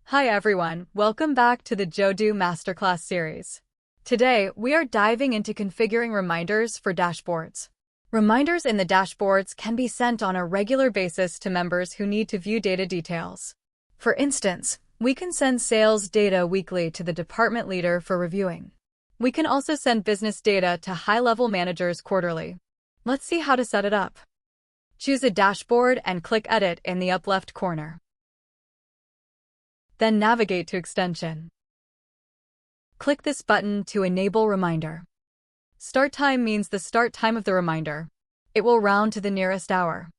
Hi everyone, welcome back to the Jodoo Masterclass series. Today, we are diving into configuring reminders for dashboards. Reminders in the dashboards can be sent on a regular basis to members who need to view data details. For instance, we can send sales data weekly to the department leader for reviewing. We can also send business data to high-level managers quarterly. Let's see how to set it up. Choose a dashboard and click Edit in the upper left corner. Then navigate to Extension. Click this button to enable reminder. Start time means the start time of the reminder. It will round to the nearest hour.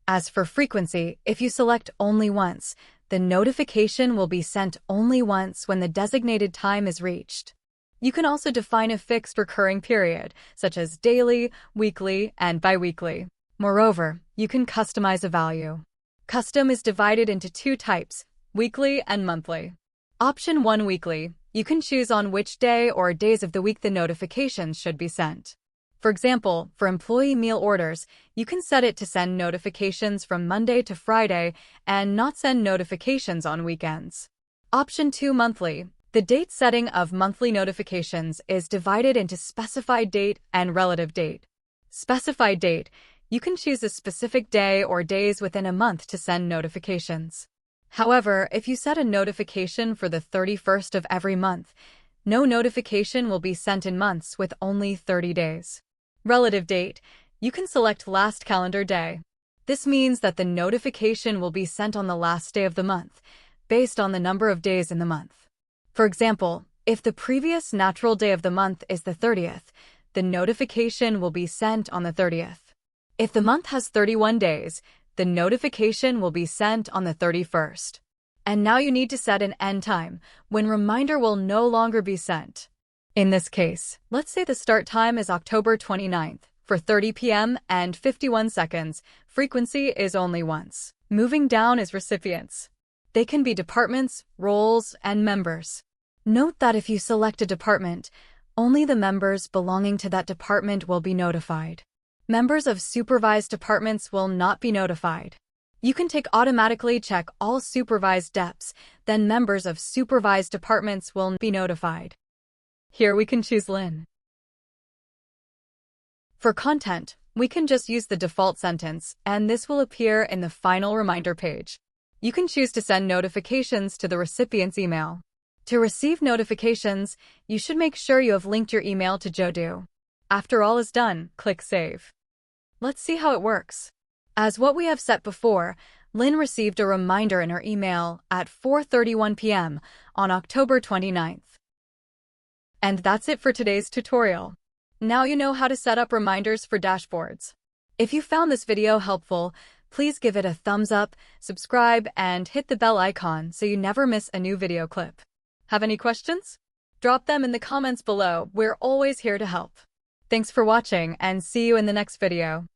As for frequency, if you select only once, the notification will be sent only once when the designated time is reached. You can also define a fixed recurring period, such as daily, weekly, and biweekly. Moreover, you can customize a value. Custom is divided into two types, weekly and monthly. Option 1 weekly, you can choose on which day or days of the week the notifications should be sent. For example, for employee meal orders, you can set it to send notifications from Monday to Friday and not send notifications on weekends. Option 2 monthly, the date setting of monthly notifications is divided into specified date and relative date. Specified date, you can choose a specific day or days within a month to send notifications. However, if you set a notification for the 31st of every month, no notification will be sent in months with only 30 days. Relative date, you can select last calendar day. This means that the notification will be sent on the last day of the month, based on the number of days in the month. For example, if the previous natural day of the month is the 30th, the notification will be sent on the 30th. If the month has 31 days, the notification will be sent on the 31st. And now you need to set an end time, when reminder will no longer be sent. In this case, let's say the start time is October 29th, for 30 p.m. and 51 seconds, frequency is only once. Moving down is recipients. They can be departments, roles, and members. Note that if you select a department, only the members belonging to that department will be notified. Members of supervised departments will not be notified. You can automatically check all supervised DEPs, then members of supervised departments will be notified. Here we can choose Lynn. For content, we can just use the default sentence, and this will appear in the final reminder page. You can choose to send notifications to the recipient's email. To receive notifications, you should make sure you have linked your email to Jodoo. After all is done, click Save. Let's see how it works. As what we have set before, Lynn received a reminder in her email at 4:31 p.m. on October 29th. And that's it for today's tutorial. Now you know how to set up reminders for dashboards. If you found this video helpful, please give it a thumbs up, subscribe, and hit the bell icon so you never miss a new video clip. Have any questions? Drop them in the comments below. We're always here to help. Thanks for watching and see you in the next video.